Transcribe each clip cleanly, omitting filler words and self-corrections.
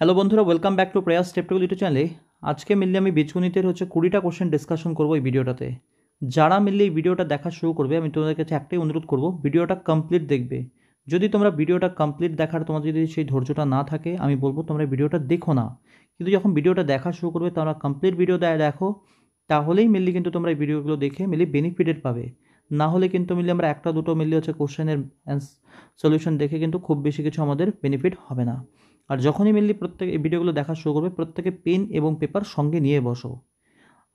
Hello বন্ধুরা, welcome back to প্রয়াস step two YouTube চ্যানেলে। আজকে মিললে আমি বীজগণিতের 20টা কোশ্চেন ডিসকাশন করবো এই ভিডিওটাতে। যারা মিললে এই ভিডিওটা দেখা শুরু করবে, আমি তোমাদের কাছে একটাই অনুরোধ করব, ভিডিওটা কমপ্লিট দেখবে। যদি তোমরা ভিডিওটা কমপ্লিট দেখার তোমাদের যদি সেই ধৈর্যটা না থাকে, আমি বলবো তোমরা ভিডিওটা দেখো না। কিন্তু যখন ভিডিওটা দেখা শুরু করবে তোমরা কমপ্লিট ভিডিও দেখো, তাহলেই মিললে কিন্তু তোমরা এই ভিডিওগুলো দেখে মিলে বেনিফিটেড পাবে। না হলে কিন্তু মিললে আমরা একটা দুটো মিললে কোশ্চেনের সলিউশন দেখে কিন্তু খুব বেশি কিছু আমাদের বেনিফিট হবে না। আর যখনই মেনলি প্রত্যেক এই ভিডিওগুলো দেখা শুরু করবে, প্রত্যেকে পেন এবং পেপার সঙ্গে নিয়ে বসো।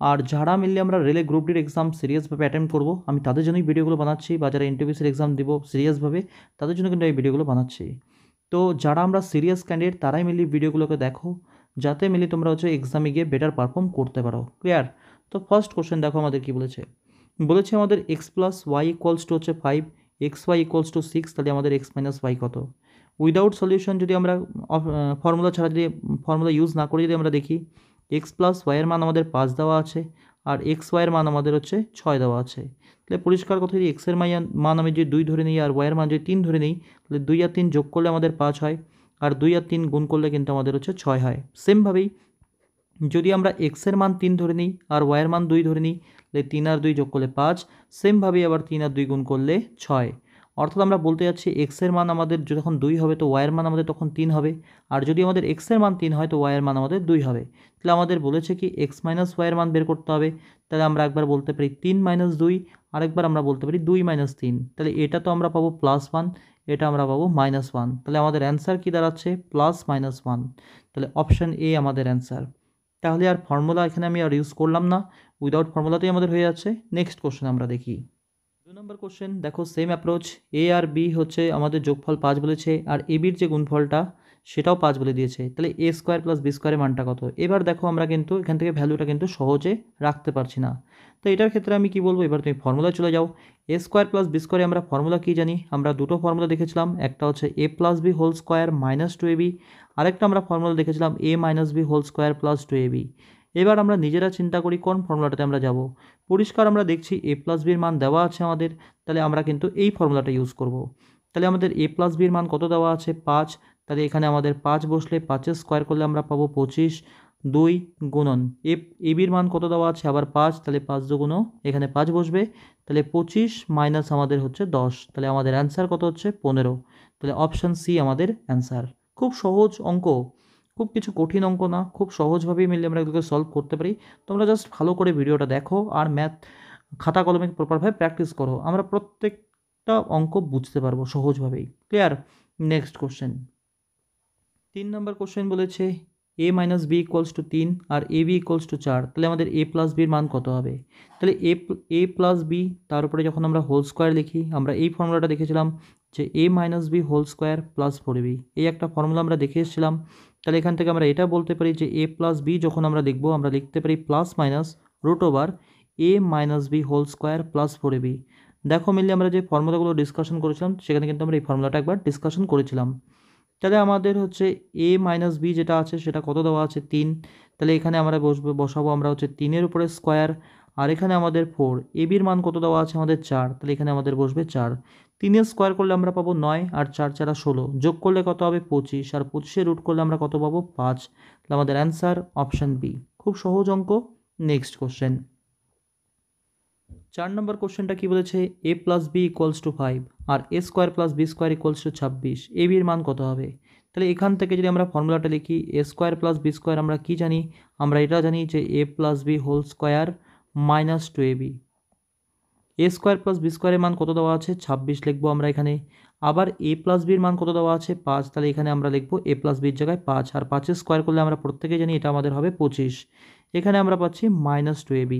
আর যারা মিললে আমরা রেলে গ্রুপ ডির এক্সাম সিরিয়াসভাবে অ্যাটেম্প করবো, আমি তাদের জন্যই ভিডিওগুলো বানাচ্ছি, বা যারা এনটিপিসির এক্সাম দেবো সিরিয়াসভাবে, তাদের জন্য কিন্তু এই ভিডিওগুলো বানাচ্ছি। তো যারা আমরা সিরিয়াস ক্যান্ডিডেট তারাই মিলি ভিডিওগুলোকে দেখো, যাতে মিলি তোমরা এক্সামে গিয়ে বেটার পারফর্ম করতে পারো। ক্লিয়ার? তো ফার্স্ট কোশ্চেন দেখো আমাদের কি বলেছে। আমাদের x plus y equals to 5, x y equals to 6, তাহলে আমাদের এক্স মাইনাস ওয়াই কত। উইদাউট সলিউশন যদি আমরা ফর্মুলা ছাড়া যদি ফর্মুলা ইউজ না করে যদি আমরা দেখি, এক্স প্লাস ওয়াইয়ের মান আমাদের 5 দেওয়া আছে, আর এক্স ওয়াইয়ের মান আমাদের 6 দেওয়া আছে। তাহলে পরিষ্কার কথা, যদি এক্সের মান আমি যদি 2 ধরে নিই আর ওয়াইয়ের মান যদি 3 ধরে নিই, তাহলে 2 আর 3 যোগ করলে আমাদের 5 হয়, আর 2 আর 3 গুণ করলে কিন্তু আমাদের 6 হয়। সেমভাবেই যদি আমরা এক্সের মান 3 ধরে নিই আর ওয়াইয়ের মান 2 ধরে নিই, তাহলে 3 আর 2 যোগ করলে 5, সেমভাবেই আবার 3 আর 2 গুণ করলে 6। অর্থাৎ আমরা বলতে যাচ্ছি এক্সের মান আমাদের যখন 2 হবে তো ওয়াইয়ের মান আমাদের তখন 3 হবে, আর যদি আমাদের এক্সের মান 3 হয় তো ওয়াইয়ের মান আমাদের 2 হবে। তাহলে আমাদের বলেছে কি এক্স মাইনাস ওয়াইয়ের মান বের করতে হবে। তাহলে আমরা একবার বলতে পারি 3 মাইনাস 2, আরেকবার আমরা বলতে পারি 2 মাইনাস 3। তাহলে এটা তো আমরা পাবো +1, এটা আমরা পাবো -1। তাহলে আমাদের অ্যান্সার কী দাঁড়াচ্ছে? +-1। তাহলে অপশান এ আমাদের অ্যান্সার। তাহলে আর ফর্মুলা এখানে আমি আর ইউজ করলাম না, উইদাউট ফর্মুলাতেই আমাদের হয়ে যাচ্ছে। নেক্সট কোশ্চেন আমরা দেখি। 2 নম্বর কোশ্চেন দেখো, সেম অ্যাপ্রোচ। এ আর বি আমাদের যোগফল 5 বলেছে, আর এ বির যে গুণফলটা সেটাও 5 বলে দিয়েছে। তাহলে এ স্কোয়ার প্লাস বি স্কোয়ারের মানটা কত? এবার দেখো আমরা কিন্তু এখান থেকে ভ্যালুটা কিন্তু সহজে রাখতে পারছি না। তো এটার ক্ষেত্রে আমি কি বলবো, এবার তুমি ফর্মুলায় চলে যাও। এ স্কোয়ার প্লাস বি স্কোয়ারে আমরা ফর্মুলা কী জানি? আমরা দুটো ফর্মুলা দেখেছিলাম, একটা হচ্ছে A plus B whole square minus 2ab, আরেকটা আমরা ফর্মুলা দেখেছিলাম A minus B whole square plus 2ab। এবার আমরা নিজেরা চিন্তা করি কোন ফর্মুলাটাতে আমরা যাব। পরিষ্কার আমরা দেখছি এ প্লাস বির মান দেওয়া আছে আমাদের, তাহলে আমরা কিন্তু এই ফর্মুলাটা ইউজ করব। তাহলে আমাদের এ প্লাস বির মান কত দেওয়া আছে? 5। তাহলে এখানে আমাদের 5 বসলে 5-এর স্কোয়ার করলে আমরা পাবো 25, 2 গুণন এ বির মান কত দেওয়া আছে? আবার 5। তাহলে 5 দুগুণ এখানে 5 বসবে, তাহলে 25 মাইনাস আমাদের 10। তাহলে আমাদের অ্যান্সার কত হচ্ছে? 15। তাহলে অপশান সি আমাদের অ্যান্সার। খুব সহজ অঙ্ক, খুব কিছু কঠিন অঙ্ক না, খুব সহজভাবেই মিলে আমরা এগুলোকে সলভ করতে পারি। তোমরা জাস্ট ভালো করে ভিডিওটা দেখো আর ম্যাথ খাতা কলমে প্রপারভাবে প্র্যাকটিস করো, আমরা প্রত্যেকটা অঙ্ক বুঝতে পারবো সহজভাবেই। ক্লিয়ার? Next question. 3 নম্বর কোশ্চেন বলেছে A minus B equals to 3 আর এ বি ইকুয়ালস টু 4, তাহলে আমাদের এ প্লাস বির মান কত হবে? তাহলে এ প্লাস বি, তার উপরে যখন আমরা হোল স্কোয়ার লিখি, আমরা এই ফর্মুলাটা দেখেছিলাম যে A minus B whole square plus 4ab, এই একটা ফর্মুলা আমরা দেখে এসেছিলাম। তাহলে এখান থেকে আমরা এটা বলতে পারি যে এ প্লাস বি যখন আমরা লিখবো, আমরা লিখতে পারি plus minus root over A minus B whole square plus 4ab। দেখো মিললে আমরা যে ফর্মুলাগুলো ডিসকাশন করেছিলাম সেখানে কিন্তু আমরা এই ফর্মুলাটা একবার ডিসকাশন করেছিলাম। তাহলে আমাদের এ মাইনাস বি যেটা আছে সেটা কত দেওয়া আছে? 3। তাহলে এখানে আমরা বসাবো আমরা 3-এর উপরে স্কোয়ার, আর এখানে আমাদের 4। এ বির মান কত দেওয়া আছে? আমাদের 4। তাহলে এখানে আমাদের বসবে 4। 3-এর স্কোয়ার করলে আমরা পাবো 9, আর 4 4 16, যোগ করলে কত হবে? 25, আর 25-এর রুট করলে আমরা কত পাবো? 5। তাহলে আমাদের অ্যান্সার অপশান বি। খুব সহজ অঙ্ক। Next question. 4 নম্বর কোশ্চেনটা কি বলেছে? A plus B equals to 5 আর A square plus B square equals to 26, A বির মান কত হবে? তাহলে এখান থেকে যদি আমরা ফর্মুলাটা লিখি, A square plus B square আমরা কি জানি? আমরা এটা জানি যে A plus B whole square minus 2ab। A square plus B স্কোয়ারের মান কত দেওয়া আছে? 26 লিখবো আমরা এখানে। আবার এ প্লাস বির মান কত দেওয়া আছে? 5। তাহলে এখানে আমরা লিখবো এ প্লাস বির জায়গায় 5, আর 5-এর স্কোয়ার করলে আমরা প্রত্যেকে জানি এটা আমাদের হবে 25। এখানে আমরা পাচ্ছি মাইনাস 2ab।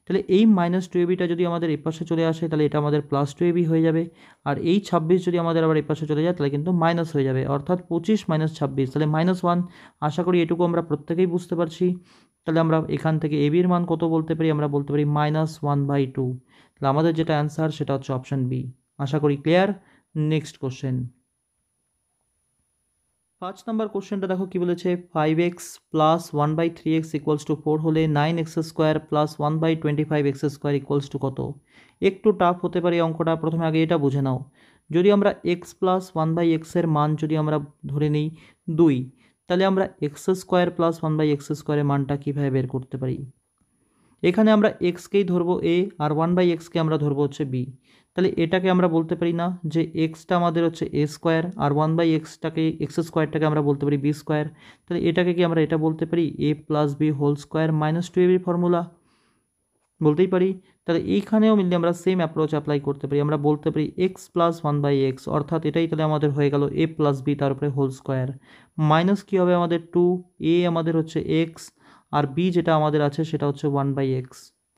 তাহলে এই মাইনাস 2abটা যদি আমাদের এ পাশে চলে আসে তাহলে এটা আমাদের প্লাস 2ab হয়ে যাবে, আর এই 26 যদি আমাদের আবার এ পাশে চলে যায় তাহলে কিন্তু মাইনাস হয়ে যাবে, অর্থাৎ 25 মাইনাস 26, তাহলে -1। আশা করি এটুকু আমরা প্রত্যেকেই বুঝতে পারছি। তাহলে আমরা এখান থেকে এ বির মান কত বলতে পারি? আমরা বলতে পারি -1/2। তাহলে আমাদের যেটা অ্যান্সার সেটা হচ্ছে অপশান বি। আশা করি ক্লিয়ার। Next question. 5 নম্বর কোশ্চেনটা দেখো কি বলেছে, 5x plus 1/3x equals to 4 হলে 9x square plus 1/25x square equals two কত? একটু টাফ হতে পারে অঙ্কটা, প্রথমে আগে এটা বুঝে নাও। যদি আমরা x প্লাস 1/x এর মান যদি আমরা ধরে নিই 2, তাহলে আমরা এক্স স্কোয়ার প্লাস 1/x² মানটা কীভাবে বের করতে পারি? এখানে আমরা এক্সকেই ধরবো এ আর 1/xকে আমরা ধরবো হচ্ছে বি। তাহলে এটাকে আমরা বলতে পারি না যে এক্সটা আমাদের হচ্ছে এ স্কোয়ার আর 1/xটাকে x² আমরা বলতে পারি বি স্কোয়ার। তাহলে এটাকে কি আমরা এটা বলতে পারি a plus B whole square minus 2ab formula বলতেই পারি। তাহলে এইখানেও মিললে আমরা সেম অ্যাপ্রোচ অ্যাপ্লাই করতে পারি, আমরা বলতে পারি এক্স প্লাস 1/x, অর্থাৎ এটাই তাহলে আমাদের হয়ে গেল a প্লাস বি তার উপরে হোল স্কোয়ার মাইনাস কী হবে আমাদের 2, a আমাদের হচ্ছে এক্স আর বি যেটা আমাদের আছে সেটা হচ্ছে 1/x।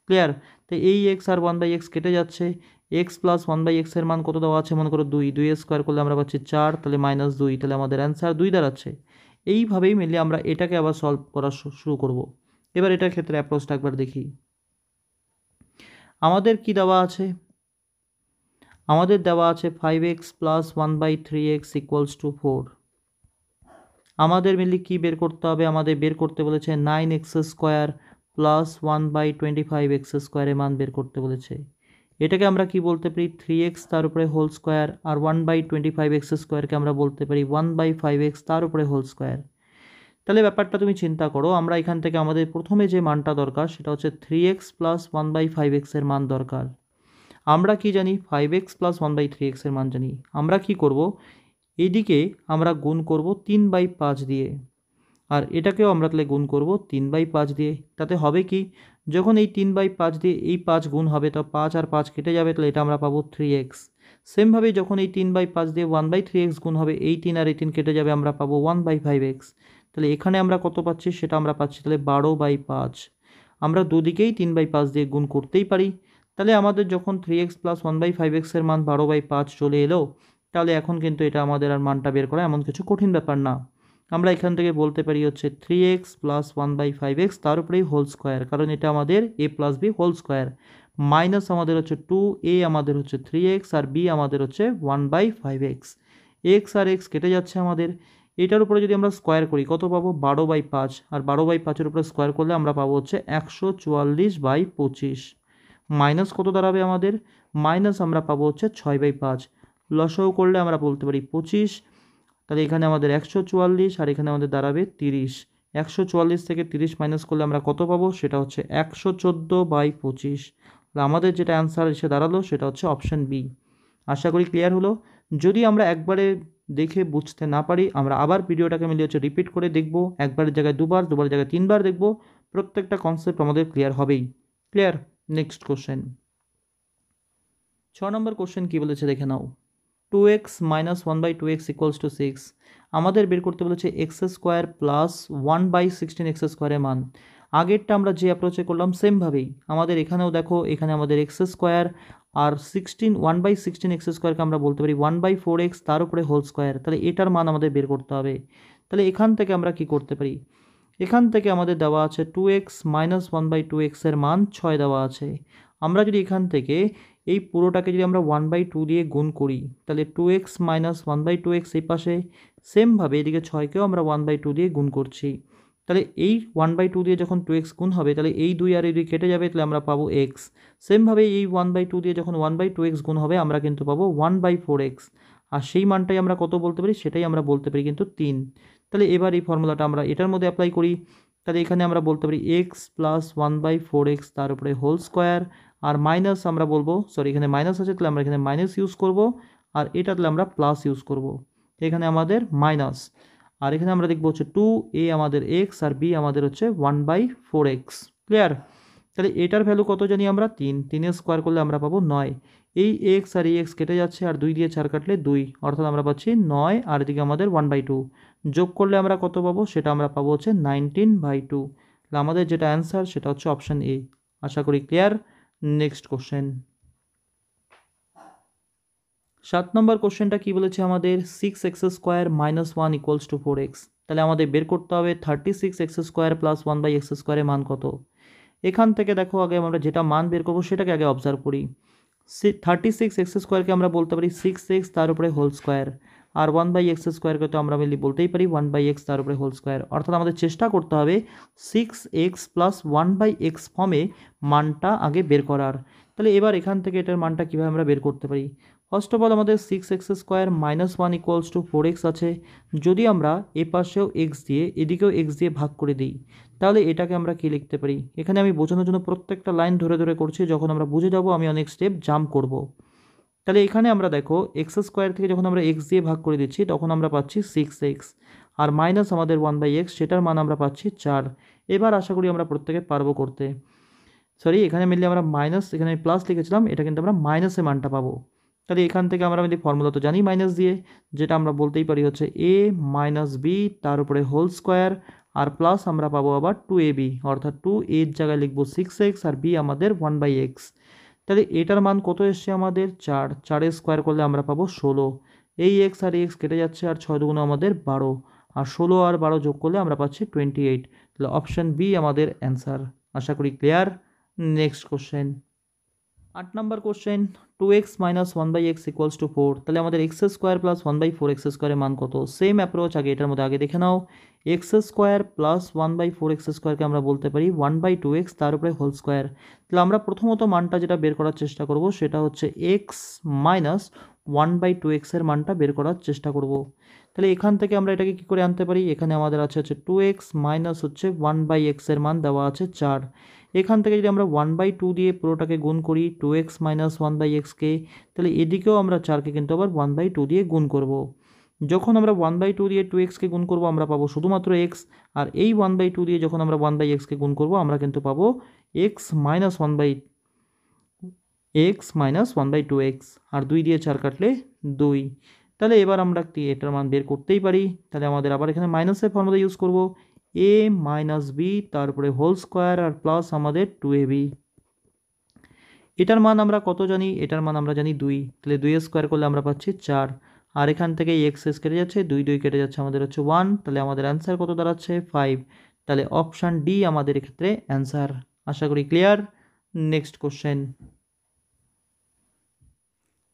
ক্লিয়ার? তো এই এক্স আর 1/x কেটে যাচ্ছে, এক্স প্লাস 1/x এর মান কত দেওয়া আছে মনে করো 2, 2 স্কোয়ার করলে আমরা পাচ্ছি 4, তাহলে -2, তাহলে আমাদের অ্যান্সার 2 দাঁড়াচ্ছে। এইভাবেই মিলে আমরা এটাকে আবার সলভ করা শুরু করব। এবার এটার ক্ষেত্রে অ্যাপ্রোচটা একবার দেখি। আমাদের কি দেওয়া আছে? আমাদের দেওয়া আছে 5x plus 1/3x equals to 4। আমাদের মেনলি কি বের করতে হবে? আমাদের বের করতে বলেছে 9x² প্লাস 1/25x² এর মান বের করতে বলেছে। এটাকে আমরা কি বলতে পারি? 3x তার উপরে হোল স্কোয়ার আর 1/25x² আমরা বলতে পারি 1/5x তার উপরে হোল স্কোয়ার। তাহলে ব্যাপারটা তুমি চিন্তা করো, আমরা এখান থেকে আমাদের প্রথমে যে মানটা দরকার সেটা হচ্ছে 3x প্লাস 1/5x এর মান দরকার। আমরা কি জানি? 5x প্লাস 1/3x এর মান জানি। আমরা কি করব? এইদিকে আমরা গুণ করব 3/5 দিয়ে, আর এটাকেও আমরা তাহলে গুণ করব 3/5 দিয়ে। তাতে হবে কি? যখন এই 3/5 দিয়ে এই 5 গুণ হবে তো 5 আর 5 কেটে যাবে, তাহলে এটা আমরা পাবো 3x। সেমভাবে যখন এই 3/5 দিয়ে 1/3x গুণ হবে, এই 3 আর এই 3 কেটে যাবে, আমরা পাবো 1/5x। তাহলে এখানে আমরা কত পাচ্ছি? সেটা আমরা পাচ্ছি তাহলে 12/5। আমরা দুদিকেই 3/5 দিয়ে গুণ করতেই পারি। তাহলে আমাদের যখন 3x প্লাস 1/5x এর মান 12/5 চলে এলো, তাহলে এখন কিন্তু এটা আমাদের আর মানটা বের করা এমন কিছু কঠিন ব্যাপার না। আমরা এখান থেকে বলতে পারি হচ্ছে 3x প্লাস 1/5x তার উপরেই হোল স্কোয়ার, কারণ এটা আমাদের a plus B whole square, minus আমাদের হচ্ছে 2a আমাদের হচ্ছে 3x আর b আমাদের হচ্ছে 1/5x। x আর x কেটে যাচ্ছে আমাদের, এটার উপরে যদি আমরা স্কোয়ার করি কত পাবো? 12/5, আর 12/5-এর উপরে স্কোয়ার করলে আমরা পাবো হচ্ছে 144/25। মাইনাস কত দাঁড়াবে আমাদের? মাইনাস আমরা পাবো হচ্ছে 6/5। লসাগু করলে আমরা বলতে পারি 25। তাহলে এখানে আমাদের 144 আর এখানে আমাদের দাঁড়াবে 30। 144 থেকে 30 মাইনাস করলে আমরা কত পাবো? সেটা হচ্ছে 114/25। আমাদের যেটা অ্যান্সার এসে দাঁড়ালো সেটা হচ্ছে অপশান বি। আশা করি ক্লিয়ার হলো। যদি আমরা একবারে দেখে বুঝতে না পারি, আমরা আবার ভিডিওটাকে মিলিয়ে হচ্ছে রিপিট করে দেখব, একবারের জায়গায় দুবার, দুবারের জায়গায় 3বার দেখব, প্রত্যেকটা কনসেপ্ট আমাদের ক্লিয়ার হবেই। ক্লিয়ার? Next question. 6 নম্বর কোশ্চেন কী বলেছে দেখে নাও। 2x minus 1/2x equals to 6। আমাদের বের করতে বলেছে x² প্লাস 1/16x² এর মান। আগেরটা আমরা যে অ্যাপ্রোচে করলাম সেমভাবেই আমাদের এখানেও দেখো, এখানে আমাদের x² আর 1/16x²কে আমরা বলতে পারি 1/4x তার উপরে হোল স্কোয়ার। তাহলে এটার মান আমাদের বের করতে হবে। তাহলে এখান থেকে আমরা কি করতে পারি? এখান থেকে আমাদের দেওয়া আছে 2x মাইনাস 1/2x এর মান 6 দেওয়া আছে। আমরা যদি এখান থেকে এই পুরোটাকে যদি আমরা 1/2 দিয়ে গুণ করি, তাহলে 2x মাইনাস 1/2x এই পাশে, সেমভাবে এদিকে 6কেও আমরা 1/2 দিয়ে গুণ করছি। তাহলে এই 1/2 দিয়ে যখন 2x গুণ হবে, তাহলে এই 2 আর এই 2 কেটে যাবে, তাহলে আমরা পাবো x। সেমভাবে এই 1/2 দিয়ে যখন 1/2x গুণ হবে, আমরা কিন্তু পাবো 1/4x। আর সেই মানটাই আমরা কত বলতে পারি? সেটাই আমরা বলতে পারি কিন্তু 3। তাহলে এবার এই ফর্মুলাটা আমরা এটার মধ্যে অ্যাপ্লাই করি। তাহলে এখানে আমরা বলতে পারি x প্লাস 1/4x তার উপরে হোল স্কোয়ার, আর মাইনাস আমরা বলবো, সরি এখানে মাইনাস আছে তাহলে আমরা এখানে মাইনাস ইউজ করব, আর এটা তাহলে আমরা প্লাস ইউজ করব। এখানে আমাদের মাইনাস, আর এখানে আমরা দেখবো হচ্ছে 2a আমাদের x আর b আমাদের হচ্ছে 1/4x। ক্লিয়ার? তাহলে এটার ভ্যালু কত জানি আমরা? 3। 3 স্কোয়ার করলে আমরা পাবো 9। এই x আর এই x কেটে যাচ্ছে, আর 2 দিয়ে 4 কাটলে 2, অর্থাৎ আমরা পাচ্ছি 9, আর এদিকে আমাদের 1/2 যোগ করলে আমরা কত পাবো? সেটা আমরা পাবো হচ্ছে 19/2। তাহলে আমাদের যেটা অ্যান্সার সেটা হচ্ছে অপশান এ। আশা করি ক্লিয়ার। Next question. 7 নম্বর কোশ্চেনটা কি বলেছে আমাদের? 6x² minus 1 equals to 4x। তাহলে আমাদের বের করতে হবে 36x² প্লাস 1/x² এর মান কত। এখান থেকে দেখো, আগে আমরা যেটা মান বের করবো সেটাকে আগে অবজার্ভ করি। 36x² আমরা বলতে পারি 6x তার উপরে হোল স্কোয়ার, আর 1/x² তো আমরা মেনলি বলতেই পারি 1/x তার উপরে হোল স্কোয়ার। অর্থাৎ আমাদের চেষ্টা করতে হবে 6x প্লাস 1/x ফর্মে মানটা আগে বের করার। তাহলে এবার এখান থেকে এটার মানটা কীভাবে আমরা বের করতে পারি? ফার্স্ট অফ অল আমাদের 6x² -1 ইকুয়ালস টু 4x আছে। যদি আমরা এ পাশেও x দিয়ে এদিকেও x দিয়ে ভাগ করে দিই, তাহলে এটাকে আমরা কি লিখতে পারি? এখানে আমি বোঝানোর জন্য প্রত্যেকটা লাইন ধরে ধরে করছি, যখন আমরা বুঝে যাব আমি অনেক স্টেপ জাম্প করব। তাহলে এখানে আমরা দেখো x² থেকে যখন আমরা x দিয়ে ভাগ করে দিচ্ছি তখন আমরা পাচ্ছি 6x, আর মাইনাস আমাদের 1/x, সেটার মান আমরা পাচ্ছি 4। এবার আশা করি আমরা প্রত্যেকে পারবো করতে। সরি, এখানে মিললে আমরা মাইনাস, এখানে আমি প্লাস লিখেছিলাম, এটা কিন্তু আমরা মাইনাসের মানটা পাবো। তাহলে এখান থেকে আমরা যদি ফর্মুলা তো জানি মাইনাস দিয়ে, যেটা আমরা বলতেই পারি হচ্ছে a - b তার উপরে হোল স্কোয়ার, আর প্লাস আমরা পাবো আবার 2ab, অর্থাৎ 2 এর জায়গায় লিখবো 6x আর b আমাদের 1/x। তাহলে এটার মান কত এসছে আমাদের 4, 4 স্কোয়ার করলে আমরা পাবো 16। এই x আর x কেটে যাচ্ছে, আর 6 দুগুণ আমাদের 12, আর 16 আর 12 যোগ করলে আমরা পাচ্ছি 28। তাহলে অপশান বি আমাদের অ্যান্সার। আশা করি clear. Next question, 8 number question, 2x - 1/x equals to 4। তাহলে আমাদের x² প্লাস 1/4x² এর মান কত? সেম অ্যাপ্রোচ আগে এটার মধ্যে আগে দেখে নাও। x² প্লাস 1/4x² আমরা বলতে পারি 1/2x তার উপরে হোল স্কোয়ার। তাহলে আমরা প্রথমত মানটা যেটা বের করার চেষ্টা করব সেটা হচ্ছে x মাইনাস 1/2x এর মানটা বের করার চেষ্টা করব। তাহলে এখান থেকে আমরা এটাকে কি করে আনতে পারি? এখানে আমাদের আছে হচ্ছে 2x মাইনাস হচ্ছে 1/x এর মান দেওয়া আছে 4। এখান থেকে যদি আমরা 1/2 দিয়ে পুরোটাকে গুণ করি 2x মাইনাস 1/xকে, তাহলে এদিকেও আমরা 4কে কিন্তু আবার 1/2 দিয়ে গুণ করব। যখন আমরা 1/2 দিয়ে 2xকে গুণ করব আমরা পাবো শুধুমাত্র x, আর এই 1/2 দিয়ে যখন আমরা 1/xকে গুণ করব আমরা কিন্তু পাবো x মাইনাস 1/2x, আর 2 দিয়ে 4 কাটলে 2। তাহলে এবার আমরা কি এটার মান বের করতেই পারি। তাহলে আমাদের আবার এখানে মাইনাসের ফর্মুলা ইউজ করব, a মাইনাস b তারপরে হোল স্কোয়ার আর প্লাস আমাদের 2ab। এটার মান আমরা কত জানি? এটার মান আমরা জানি 2। তাহলে 2 স্কোয়ার করলে আমরা পাচ্ছি 4, আর এখান থেকে x কেটে যাচ্ছে, 2 2 কেটে যাচ্ছে, আমাদের হচ্ছে 1। তাহলে আমাদের অ্যান্সার কত দাঁড়াচ্ছে? 5। তাহলে অপশান ডি আমাদের এক্ষেত্রে অ্যান্সার। আশা করি ক্লিয়ার। নেক্সট কোশ্চেন,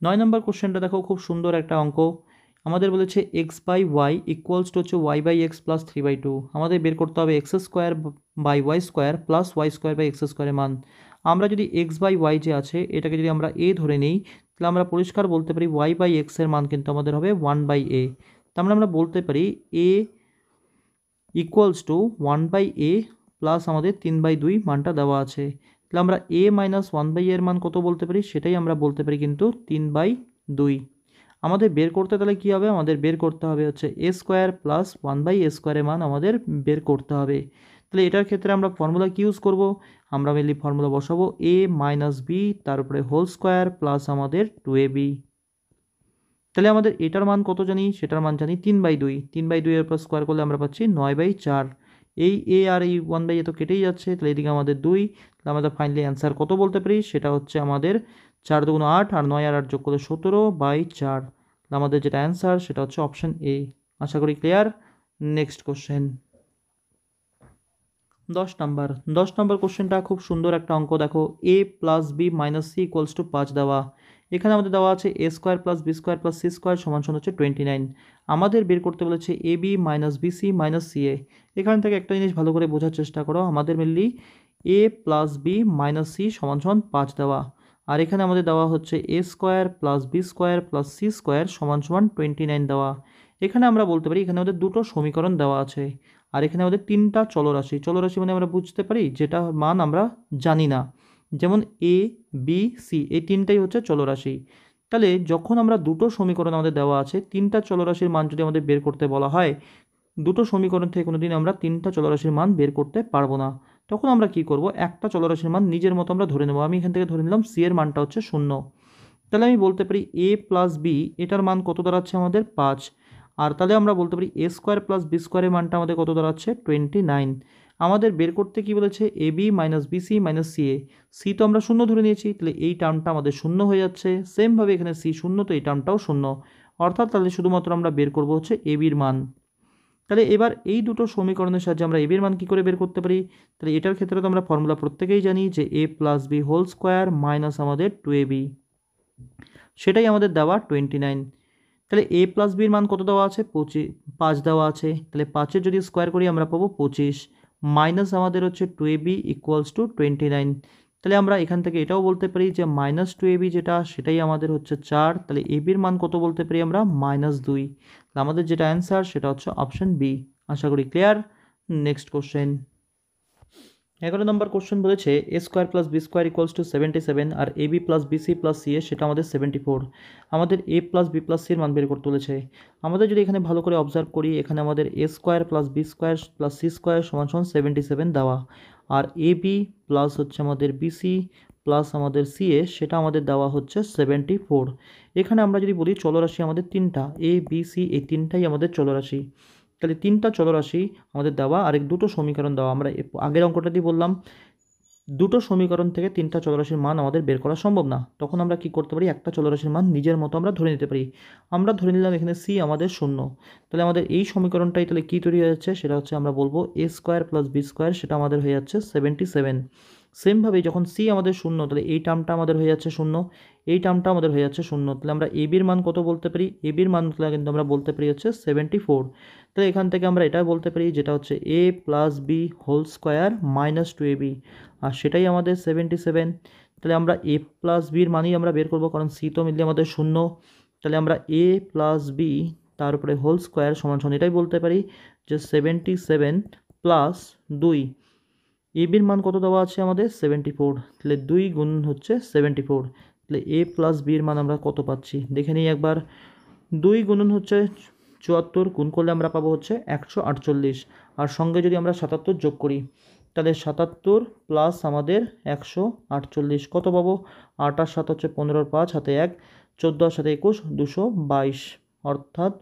9 নম্বর কোশ্চেনটা দেখো, খুব সুন্দর একটা অঙ্ক। আমাদের বলেছে x/y ইকুয়ালস টু হচ্ছে y/x প্লাস 3/2। আমাদের বের করতে হবে x² প্লাস y² এর মান। আমরা যদি x/y যে আছে এটাকে যদি আমরা a ধরে নিই, তাহলে আমরা পরিষ্কার বলতে পারি y/x এর মান কিন্তু আমাদের হবে 1/a। তার মানে আমরা বলতে পারি a equals to 1/a plus আমাদের 3/2 মানটা দেওয়া আছে। তাহলে আমরা a মাইনাস 1/a এর মান কত বলতে পারি? সেটাই আমরা বলতে পারি কিন্তু 3/2। আমাদের বের করতে তাহলে কী হবে? আমাদের বের করতে হবে হচ্ছে a² প্লাস 1/a² এর মান আমাদের বের করতে হবে। তাহলে এটার ক্ষেত্রে আমরা ফর্মুলা কি ইউজ করব? আমরা মেনলি ফর্মুলা বসাবো a মাইনাস b তার উপরে হোল স্কোয়ার প্লাস আমাদের 2ab। তাহলে আমাদের এটার মান কত জানি? সেটার মান জানি 3/2। 3/2 এর উপর স্কোয়ার করলে আমরা পাচ্ছি 9/4। এই a আর এই 1/a তো কেটেই যাচ্ছে, তাহলে এদিকে আমাদের 2। তাহলে আমাদের ফাইনালি অ্যান্সার কত বলতে পারি? সেটা হচ্ছে আমাদের 4 দুগুণ 8, আর 9 আর 8 যোগ করলে 17/4। আমাদের যেটা অ্যান্সার সেটা হচ্ছে অপশান এ। আশা করি ক্লিয়ার। নেক্সট কোশ্চেন, 10 নম্বর কোশ্চেনটা খুব সুন্দর একটা অঙ্ক। দেখো a plus b minus c equals to 5 দেওয়া। এখানে আমাদের দেওয়া আছে a² plus b² plus c² সমান হচ্ছে 29। আমাদের বের করতে বলেছে A B minus BC minus CA. এখান থেকে একটা জিনিস ভালো করে বোঝার চেষ্টা করো, আমাদের mainly a plus b minus c সমান 5 দেওয়া, আর এখানে আমাদের দেওয়া হচ্ছে a² plus b² plus c² সমান 29 দেওয়া। এখানে আমরা বলতে পারি এখানে আমাদের দুটো সমীকরণ দেওয়া আছে, আর এখানে আমাদের 3টা চলরাশি। চলরাশি মানে আমরা বুঝতে পারি যেটা মান আমরা জানি না, যেমন a b c, এই 3টাই হচ্ছে চলরাশি। তাহলে যখন আমরা দুটো সমীকরণ আমাদের দেওয়া আছে, 3টা চলরাশির মান যদি আমাদের বের করতে বলা হয়, দুটো সমীকরণ থেকে কোনোদিন আমরা 3টা চলরাশির মান বের করতে পারবো না। তখন আমরা কি করব? একটা চলরাশির মান নিজের মতো আমরা ধরে নেব। আমি এখান থেকে ধরে নিলাম সি এর মানটা হচ্ছে 0। তাহলে আমি বলতে পারি a প্লাস বি এটার মান কত দাঁড়াচ্ছে আমাদের 5, আর তাহলে আমরা বলতে পারি a² প্লাস b² এর মানটা আমাদের কত দাঁড়াচ্ছে 29। আমাদের বের করতে কি বলেছে? A B minus BC minus CA. C তো আমরা 0 ধরে নিয়েছি, তাহলে এই টার্মটা আমাদের 0 হয়ে যাচ্ছে। সেমভাবে এখানে সি 0, তো এই টার্মটাও 0, অর্থাৎ তাহলে শুধুমাত্র আমরা বের করব হচ্ছে এ বির মান। তাহলে এবার এই দুটো সমীকরণের সাহায্যে আমরা এ বির মান কী করে বের করতে পারি? তাহলে এটার ক্ষেত্রে তো আমরা ফর্মুলা প্রত্যেকেই জানি যে a plus B whole square minus আমাদের 2ab, সেটাই আমাদের দেওয়া 29। তাহলে a প্লাস বির মান কত দেওয়া আছে? 5 দেওয়া আছে। তাহলে 5-এর যদি স্কোয়ার করি আমরা পাবো 25, মাইনাস আমাদের হচ্ছে 2ab ইকুয়ালস টু 29। তাহলে আমরা এখান থেকে এটাও বলতে পারি যে -2ab যেটা সেটাই আমাদের হচ্ছে 4, তাহলে এবির মান কত বলতে পারি আমরা -2। তাহলে আমাদের যেটা অ্যান্সার সেটা হচ্ছে অপশন বি। আশা করি ক্লিয়ার। নেক্সট কোশ্চেন, 11 নম্বর কোশ্চেন বলেছে A square plus B square equals to 77 আর A B plus BC plus C A সেটা আমাদের 74। আমাদের এ প্লাস বি প্লাস সির মান বের করতে বলেছে। আমাদের যদি এখানে ভালো করে অবজার্ভ করি, এখানে আমাদের A square plus B square plus C square সমান সমান 77 দেওয়া, আর এ বি প্লাস হচ্ছে আমাদের বিসি প্লাস আমাদের সি এ সেটা আমাদের দেওয়া হচ্ছে 74। এখানে আমরা যদি বলি চলরাশি আমাদের তিনটা, এ বি সি এই তিনটাই আমাদের চলরাশি। তাহলে তিনটা চলরাশি আমাদের দেওয়া আর দুটো সমীকরণ দেওয়া। আমরা আগের অঙ্কটাতেই বললাম দুটো সমীকরণ থেকে তিনটা চলরাশির মান আমাদের বের করা সম্ভব না, তখন আমরা কি করতে পারি, একটা চলরাশির মান নিজের মতো আমরা ধরে নিতে পারি। আমরা ধরে নিলাম এখানে সি আমাদের 0, তাহলে আমাদের এই সমীকরণটাই তাহলে কী তৈরি হয়ে যাচ্ছে, সেটা হচ্ছে আমরা বলবো এ স্কোয়ার প্লাস বি স্কোয়ার সেটা আমাদের হয়ে যাচ্ছে 77। সেমভাবে যখন সি আমাদের 0, তাহলে এই টার্মটা আমাদের হয়ে যাচ্ছে 0, এই টার্মটা আমাদের হয়ে যাচ্ছে 0, তাহলে আমরা এ বির মান কত বলতে পারি, এ বির মান কিন্তু আমরা বলতে পারি হচ্ছে 74। তাহলে এখান থেকে আমরা এটা বলতে পারি যেটা হচ্ছে A plus B whole square -2ab, আর সেটাই আমাদের 77। তাহলে আমরা এ প্লাস বির মানই আমরা বের করবো, কারণ সি তো মিললে আমাদের 0। তাহলে আমরা এ প্লাস বি তার উপরে হোল স্কোয়ার সমান সমান এটাই বলতে পারি যে 77 প্লাস 2, এ বির মান কত দেওয়া আছে আমাদের 74, তাহলে 2 গুণ হচ্ছে 74। তাহলে এ প্লাস বির মান আমরা কত পাচ্ছি দেখে নিই একবার। 2 গুণন হচ্ছে 74, গুণ করলে আমরা পাবো হচ্ছে 148, আর সঙ্গে যদি আমরা 77 যোগ করি, তাহলে 77 প্লাস আমাদের 148 কত পাবো, 8 আর 7 হচ্ছে 15, 5 হাতে 1, 14 আর 7 21, 222, অর্থাৎ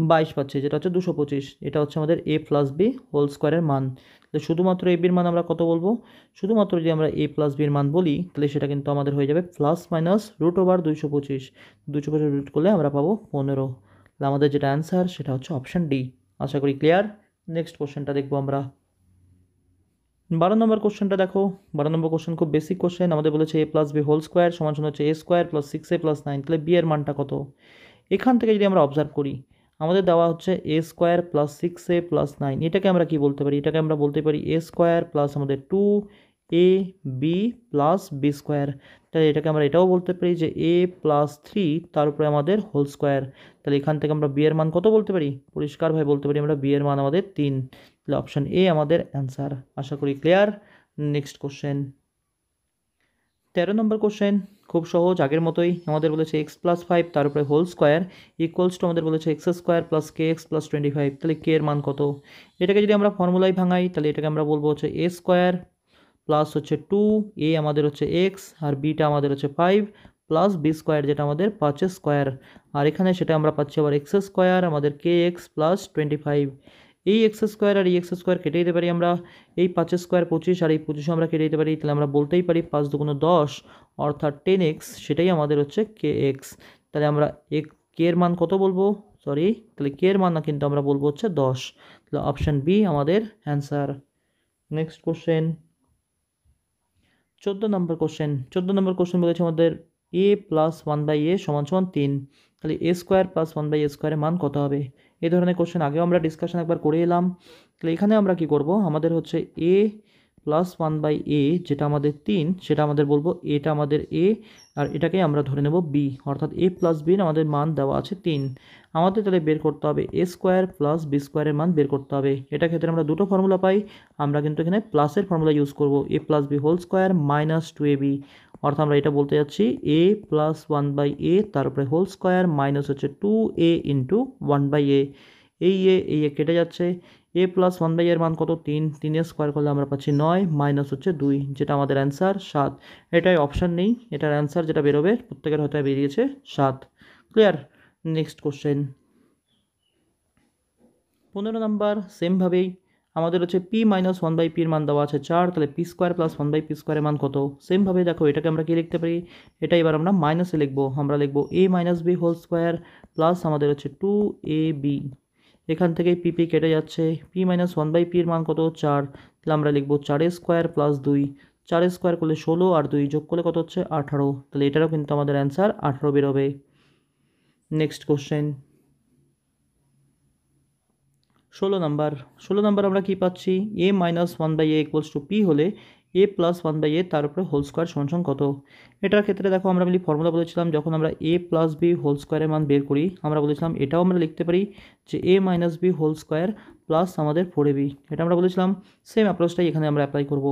22 পাচ্ছি, যেটা হচ্ছে 225। এটা হচ্ছে আমাদের এ প্লাস বি হোল স্কোয়ারের মান। তাহলে শুধুমাত্র এ বির মান আমরা কত বলবো, শুধুমাত্র যদি আমরা এ প্লাস বির মান বলি, তাহলে সেটা কিন্তু আমাদের হয়ে যাবে প্লাস মাইনাস √225, 225 রুট করলে আমরা পাবো 15। তাহলে আমাদের যেটা অ্যান্সার সেটা হচ্ছে অপশান ডি। আশা করি ক্লিয়ার। নেক্সট কোশ্চেনটা দেখবো আমরা। 12 নম্বর কোশ্চেনটা দেখো। 12 নম্বর কোশ্চেন খুব বেসিক কোশ্চেন। আমাদের বলেছে A plus B whole square সমান সমান হচ্ছে এ স্কোয়ার প্লাস 6a প্লাস 9, তাহলে বি এর মানটা কত। এখান থেকে যদি আমরা অবজার্ভ করি, আমাদের দেওয়া হচ্ছে এ স্কোয়ার প্লাস 6a প্লাস 9, এটাকে আমরা কি বলতে পারি, এটাকে আমরা বলতে পারি এ স্কোয়ার প্লাস আমাদের 2a B plus B square. তাহলে এটাকে আমরা এটাও বলতে পারি যে এ প্লাস 3 তার উপরে আমাদের হোল স্কোয়ার। তাহলে এখান থেকে আমরা বি এর মান কত বলতে পারি, পরিষ্কারভাবে বলতে পারি আমরা বি এর মান আমাদের 3। তাহলে অপশান এ আমাদের অ্যান্সার। আশা করি ক্লিয়ার। নেক্সট কোশ্চেন, 13 নম্বর কোশ্চেন খুব সহজ, আগের মতোই। আমাদের বলেছে এক্স প্লাস 5 তার উপরে হোল স্কোয়ার ইকুয়ালস টু আমাদের বলেছে এক্স স্কোয়ার প্লাস কে এক্স প্লাস 25। তাহলে কে এর মান কত, এটাকে যদি আমরা ফর্মুলায় ভাঙাই, তাহলে এটাকে আমরা বলবো হচ্ছে এ স্কোয়ার প্লাস হচ্ছে 2, এ আমাদের হচ্ছে এক্স আর বিটা আমাদের হচ্ছে 5 প্লাস বি স্কোয়ার যেটা আমাদের 5 স্কোয়ার, আর এখানে সেটা আমরা পাচ্ছি আবার এক্স স্কোয়ার আমাদের কে এক্স প্লাস 25। এই এক্স স্কোয়ার আর এই এক্স স্কোয়ার কেটে দিতে পারি আমরা, এই 5 স্কোয়ার 25 আর এই 25 আমরা কেটে দিতে পারি, তাহলে আমরা বলতেই পারি 5 দুগুণ 10 অর্থাৎ 10x, সেটাই আমাদের হচ্ছে কে এক্স। তাহলে আমরা কে এর মান কত বলবো, সরি, তাহলে কে এর মান না কিন্তু আমরা বলবো হচ্ছে 10। তাহলে অপশান বি আমাদের অ্যান্সার। নেক্সট কোশ্চেন, 14 নম্বর কোশ্চেন। 14 নম্বর কোশ্চেন বলেছে আমাদের এ প্লাস 1/a সমান সমান 3, তাহলে এ স্কোয়ার প্লাস 1/a স্কোয়ারের মান কত হবে। এই ধরনের কোশ্চেন আগেও আমরা ডিসকাশন একবার করে এলাম। তাহলে এখানে আমরা কি করব, আমাদের হচ্ছে এ প্লাস 1/a যেটা আমাদের 3, সেটা আমাদের বলবো এটা আমাদের এ, আর এটাকে আমরা ধরে নেব বি, অর্থাৎ এ প্লাস বির আমাদের মান দেওয়া আছে 3। আমাদের তাহলে বের করতে হবে এ স্কোয়ার প্লাস বি স্কোয়ারের মান বের করতে হবে। এটা ক্ষেত্রে আমরা দুটো ফর্মুলা পাই, আমরা কিন্তু এখানে প্লাসের ফর্মুলা ইউজ করব, A plus B whole square -2ab, অর্থাৎ আমরা এটা বলতে যাচ্ছি এ প্লাস 1/a তার উপরে হোল স্কোয়ার মাইনাস হচ্ছে 2a ইন্টু 1/a। এই এ কেটে যাচ্ছে, এ প্লাস 1/a এর মান কত 3, 3 স্কোয়ার করলে আমরা পাচ্ছি 9 মাইনাস হচ্ছে 2, যেটা আমাদের অ্যান্সার 7। এটাই অপশান নেই, এটার অ্যান্সার যেটা বেরোবে প্রত্যেকের হয়তো বেরিয়েছে 7। ক্লিয়ার। Next question, 15 number. সেমভাবেই আমাদের হচ্ছে পি মাইনাস 1/p এর মান দেওয়া আছে 4, তাহলে পি স্কোয়ার প্লাস 1/p স্কোয়ারের মান কত। সেমভাবে দেখো এটাকে আমরা কি লিখতে পারি, এটা এবার আমরা মাইনাসে লিখবো, আমরা লিখবো A minus B whole square plus আমাদের হচ্ছে 2ab। এখান থেকে পিপি কেটে যাচ্ছে, পি মাইনাস 1/p এর মান কত 4, তাহলে আমরা লিখবো 4 স্কোয়ার প্লাস 2, 4 স্কোয়ার করলে 16 আর 2 যোগ করলে কত হচ্ছে 18, তাহলে এটারও কিন্তু আমাদের অ্যান্সার 18 বেরোবে। Next question, 16 number. 16 নাম্বার আমরা কি পাচ্ছি, A minus 1/a equals to P হলে A plus one by A তার উপরে হোল স্কোয়ার সমান সমান কত। এটার ক্ষেত্রে দেখো আমরা মিলি ফর্মুলা বলেছিলাম, যখন আমরা এ প্লাস বি হোল স্কোয়ারের মান বের করি আমরা বলেছিলাম এটাও আমরা লিখতে পারি যে A minus B whole square plus আমাদের 4ab, এটা আমরা বলেছিলাম। সেম অ্যাপ্রোচটাই এখানে আমরা অ্যাপ্লাই করব।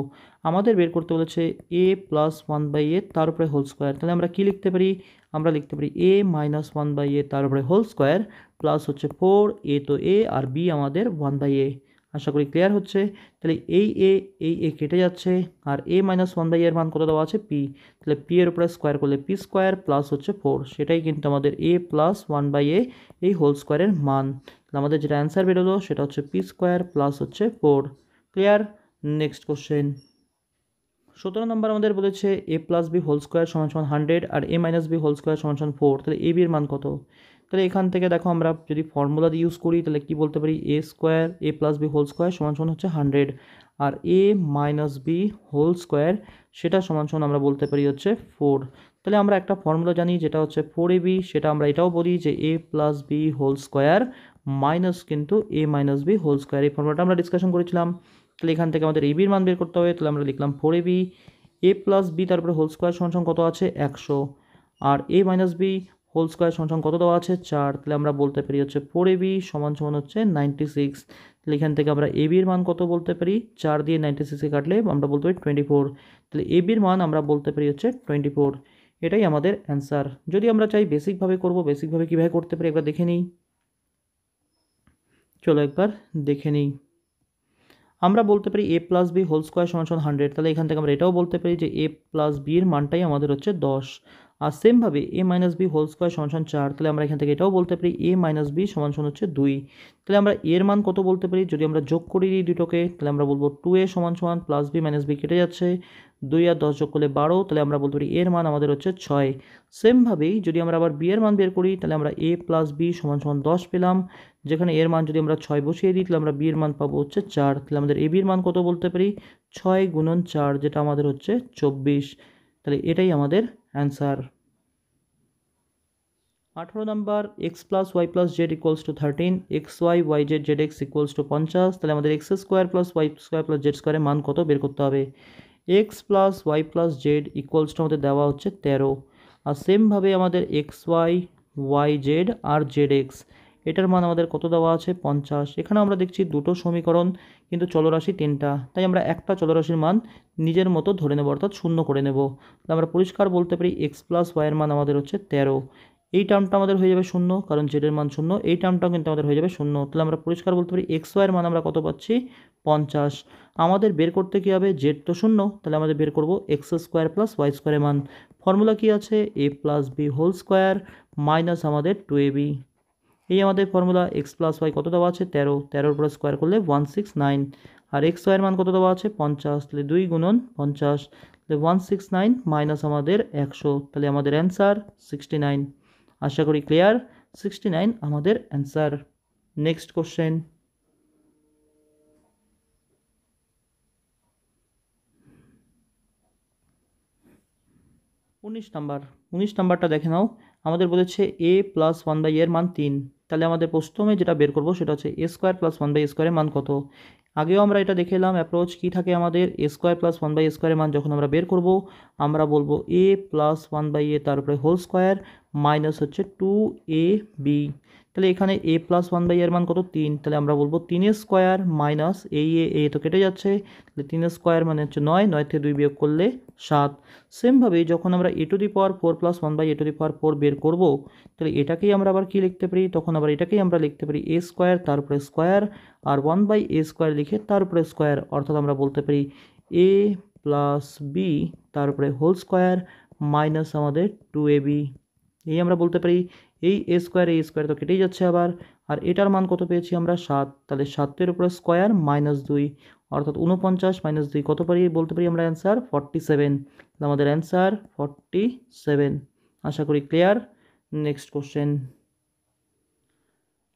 আমাদের বের করতে বলেছে A plus one by A তার উপরে হোল স্কোয়ার, তাহলে আমরা কী লিখতে পারি, আমরা লিখতে পারি এ মাইনাস ওয়ান বাই এ তার উপরে হোল স্কোয়ার প্লাস হচ্ছে 4, এ তো এ আর বি আমাদের ওয়ান বাই এ। আশা করি ক্লিয়ার হচ্ছে। তাহলে এই এ কেটে যাচ্ছে, আর এ মাইনাস ওয়ান বাই এর মান কত দেওয়া আছে পি, তাহলে পি এর উপরে স্কোয়ার করলে পি স্কোয়ার প্লাস হচ্ছে 4, সেটাই কিন্তু আমাদের এ প্লাস ওয়ান বাই এ এই হোল স্কোয়ারের মান। তাহলে আমাদের যেটা অ্যান্সার বেরোলো সেটা হচ্ছে পি স্কোয়ার প্লাস হচ্ছে 4। ক্লিয়ার। নেক্সট কোশ্চেন 17 নম্বর আমাদের বলেছে A plus B whole square সমান সমান 100 আর এ মাইনাস বি হোল স্কোয়ার সমান সমান 4, তাহলে এ বির মান কত। তাহলে এখান থেকে দেখো আমরা যদি ফর্মুলা দিয়ে ইউজ করি তাহলে কি বলতে পারি, এ স্কোয়ার এ প্লাস বি হোল স্কোয়ার সমান সমান হচ্ছে 100 আর এ মাইনাস বি হোল স্কোয়ার সেটা সমান সমান আমরা বলতে পারি হচ্ছে 4। তাহলে আমরা একটা ফর্মুলা জানি যেটা হচ্ছে 4ab, সেটা আমরা এটাও বলি যে A plus B whole square minus কিন্তু A minus B whole square, এই ফর্মুলাটা আমরা ডিসকাশন করেছিলাম। তাহলে এখান থেকে আমাদের এ বির মান বের করতে হবে, তাহলে আমরা লিখলাম 4ab, এ প্লাস বি তারপরে হোল স্কোয়ার সমান সমান কত আছে 100 আর এ মাইনাস বি হোল স্কোয়ার সমান সমান কত দেওয়া আছে 4, তাহলে আমরা বলতে পারি হচ্ছে 4ab সমান সমান হচ্ছে 96। তাহলে এখান থেকে আমরা এ বির মান কত বলতে পারি, 4 দিয়ে 96কে কাটলে আমরা বলতে পারি 24, তাহলে এ বির মান আমরা বলতে পারি হচ্ছে 24। এটাই আমাদের অ্যান্সার। যদি আমরা চাই বেসিকভাবে করব, বেসিকভাবে কীভাবে করতে পারি একবার দেখে নিই। চলো একবার দেখে নিই। আমরা বলতে পারি এ প্লাস বি হোল স্কোয়ার সমান সমান 100, তাহলে এখান থেকে আমরা এটাও বলতে পারি যে এ প্লাস বি এর মানটাই আমাদের হচ্ছে 10। আর সেমভাবে এ মাইনাস বি হোল স্কোয়ার সমান সমান 4, তাহলে আমরা এখান থেকে এটাও বলতে পারি এ মাইনাস বি সমান সমান হচ্ছে 2। তাহলে আমরা এর মান কত বলতে পারি, যদি আমরা যোগ করি দিই দুটোকে তাহলে আমরা বলবো 2a সমান সমান প্লাস বি মাইনাস বি কেটে যাচ্ছে, 2 আর 10 যোগ করলে 12, তাহলে আমরা বলতে পারি এর মান আমাদের হচ্ছে 6। সেমভাবেই যদি আমরা আবার বি এর মান বের করি তাহলে আমরা এ প্লাস বি সমান সমান 10 পেলাম, যেখানে এর মান যদি আমরা 6 বসিয়ে দিই তাহলে আমরা বি এর মান পাবো হচ্ছে 4। তাহলে আমাদের এ বির মান কত বলতে পারি 6 গুণন 4, যেটা আমাদের হচ্ছে 24। তাহলে এটাই আমাদের answer. 18 number x plus y plus z equals to 13, x y y z z x equals to 50, তাহলে আমাদের x square plus y square plus z স্কোয়ারের মান কত বের করতে হবে। X plus y plus z equals to আমাদের দেওয়া হচ্ছে 13, আর সেমভাবে আমাদের এক্স ওয়াই ওয়াই জেড আর জেড এক্স এটার মান আমাদের কত দেওয়া আছে 50। এখানে আমরা দেখছি দুটো সমীকরণ কিন্তু চলরাশি তিনটা, তাই আমরা একটা চলরাশির মান নিজের মতো ধরে নেব, অর্থাৎ শূন্য করে নেব। তাহলে আমরা পরিষ্কার বলতে পারি এক্স প্লাস ওয়াইয়ের মান আমাদের হচ্ছে 13, এই টার্মটা আমাদের হয়ে যাবে শূন্য কারণ জেডের মান শূন্য, এই টার্মটাও কিন্তু আমাদের হয়ে যাবে শূন্য। তাহলে আমরা পরিষ্কার বলতে পারি এক্স ওয়াইয়ের মান আমরা কত পাচ্ছি 50। আমাদের বের করতে কী হবে, জেড তো শূন্য, তাহলে আমাদের বের করব এক্স স্কোয়ার প্লাস ওয়াই স্কোয়ারের মান। ফর্মুলা কী আছে, A plus B whole square minus আমাদের 2ab, এই আমাদের ফর্মুলা। এক্স প্লাস ওয়াই কত দেওয়া আছে 13, 13 উপরে স্কোয়ার করলে 169, আর এক্স ওয়াইয়ের মান কত দেওয়া আছে 50, তাহলে 2 গুণন 50, তাহলে 169 মাইনাস আমাদের 100, তাহলে আমাদের অ্যান্সার 69। আশা করি ক্লিয়ার, 69 আমাদের অ্যান্সার। নেক্সট কোশ্চেন 19 নাম্বারটা দেখে নাও। আমাদের বলেছে এ প্লাস ওয়ান বাই এর মান 3, তাহলে আমাদের প্রথমে যেটা বের করবো সেটা হচ্ছে এ square plus one by A স্কোয়ারের মান কত। আগেও আমরা এটা দেখে এলাম অ্যাপ্রোচ কী থাকে আমাদের, A square plus one by A স্কোয়ারের মান যখন আমরা বের করব আমরা বলবো এ প্লাস ওয়ান বাই এ তার উপরে হোল স্কোয়ার মাইনাস হচ্ছে 2ab। তাহলে এখানে এ প্লাস ওয়ান বাই এর মান কত 3, তাহলে আমরা বলবো 3 স্কোয়ার মাইনাস এ তো কেটে যাচ্ছে, তাহলে 3 স্কোয়ার মানে হচ্ছে 9, 9 থেকে 2 বিয়োগ করলে 7। সেমভাবে যখন আমরা A to the power 4 plus one by A to the power 4 বের করবো তাহলে এটাকেই আমরা আবার কী লিখতে পারি, তখন আবার এটাকেই আমরা লিখতে পারি এ স্কোয়ার তার উপরে স্কোয়ার আর 1 বাই এ স্কোয়ার লিখে তার উপরে স্কোয়ার, অর্থাৎ আমরা বলতে পারি এ প্লাস বি তার উপরে হোল স্কোয়ার মাইনাস আমাদের 2ab। এই আমরা বলতে পারি এই এ স্কোয়ার তো কেটেই যাচ্ছে আবার, আর এটার মান কত পেয়েছি আমরা 7, তাহলে 7-এর উপরে স্কোয়ার মাইনাস 2, অর্থাৎ 49 মাইনাস 2 কত পারি বলতে পারি আমরা অ্যান্সার 47, আমাদের অ্যান্সার 47। আশা করি clear. Next question,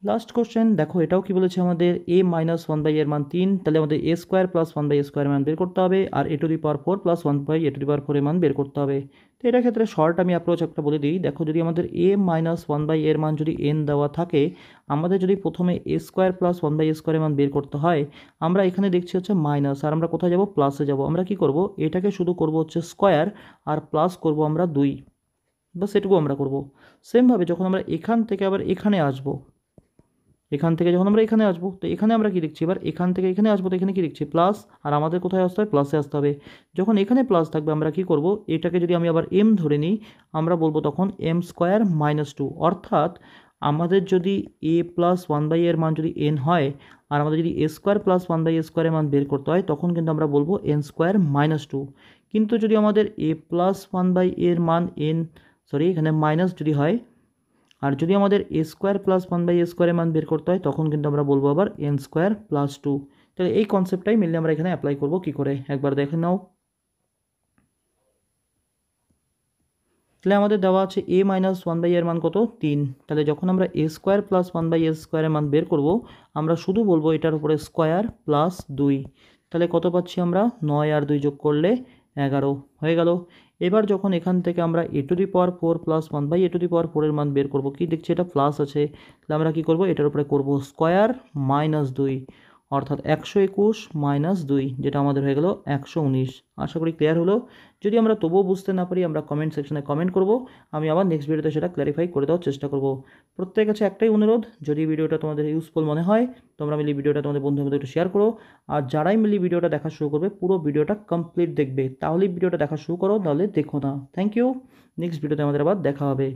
last question দেখো, এটাও কি বলেছে আমাদের এ মাইনাস ওয়ান বাই এর মান 3, তাহলে আমাদের A square plus one by A স্কোয়ারের মান বের করতে হবে, আর A to the power 4 plus one by A to the power 4 এর মান বের করতে হবে। তো এটার ক্ষেত্রে শর্ট আমি অ্যাপ্রোচ একটা বলে দিই। দেখো, যদি আমাদের a মাইনাস ওয়ান বাই এর মান যদি n দেওয়া থাকে, আমাদের যদি প্রথমে a square plus one by A স্কোয়ারের মান বের করতে হয়, আমরা এখানে দেখছি হচ্ছে মাইনাস, আর আমরা কোথায় যাব, প্লাসে যাব। আমরা কি করব, এটাকে শুধু করব হচ্ছে স্কোয়ার, আর প্লাস করব আমরা 2, বাস এটুকু আমরা করব। সেমভাবে যখন আমরা এখান থেকে আবার এখানে আসবো, এখান থেকে যখন আমরা এখানে আসবো, তো এখানে আমরা কি লিখছি, এবার এখান থেকে এখানে আসবো, তো এখানে কি লিখছি, প্লাস, আর আমাদের কোথায় আসতে হবে, প্লাসে আসতে হবে। যখন এখানে প্লাস থাকবে, আমরা কি করব, এটাকে যদি আমি আবার এম ধরে নিই, আমরা বলবো তখন এম স্কোয়ার মাইনাস টু। অর্থাৎ আমাদের যদি এ প্লাস ওয়ান বাই এর মান যদি এন হয়, আর আমাদের যদি এ square plus one by A স্কোয়ারের মান বের করতে হয়, তখন কিন্তু আমরা বলবো এন স্কোয়ার মাইনাস টু। কিন্তু যদি আমাদের এ প্লাস ওয়ান বাই এর মান এন, সরি, এখানে মাইনাস যদি হয়, আর যদি আমাদের A square plus one by A স্কোয়ারের মান বের করতে হয়, তখন কিন্তু আমরা বলবো আবার এন স্কোয়ার প্লাস টু। তাহলে এই কনসেপ্টটাই মিললে আমরা এখানে অ্যাপ্লাই করবো কী করে, একবার দেখে নাও। তাহলে আমাদের দেওয়া আছে এ মাইনাস ওয়ান বাই এর মান কত, 3। তাহলে যখন আমরা এ square plus one by A স্কোয়ারের মান বের করব, আমরা শুধু বলবো এটার উপরে স্কোয়ার প্লাস 2। তাহলে কত পাচ্ছি আমরা, 9 আর 2 যোগ করলে 11 হয়ে গেল। এবার যখন এখান থেকে আমরা A to the power 4 plus one by A to the power 4 এর মান বের করবো, কি দেখছি এটা প্লাস আছে, তাহলে আমরা কী করবো, এটার উপরে করবো স্কোয়ার মাইনাস 2, অর্থাৎ 121 মাইনাস 2, যেটা আমাদের হয়ে গেল 119। আশা করি ক্লিয়ার হলো। যদি আমরা তবুও বুঝতে না পারি, আমরা কমেন্ট সেকশনে কমেন্ট করব, আমি আবার নেক্সট ভিডিওতে সেটা ক্ল্যারিফাই করে দেওয়ার চেষ্টা করব। প্রত্যেকের কাছে একটাই অনুরোধ, যদি ভিডিওটা তোমাদের ইউজফুল মনে হয়, তোমরা মিলি ভিডিওটা তোমাদের বন্ধুদের মধ্যে একটু শেয়ার করো। আর যারাই মিলি ভিডিওটা দেখা শুরু করবে, পুরো ভিডিওটা কমপ্লিট দেখবে, তাহলেই ভিডিওটা দেখা শুরু করো, তাহলে দেখো না। Thank you. নেক্সট ভিডিওতে আমাদের আবার দেখা হবে।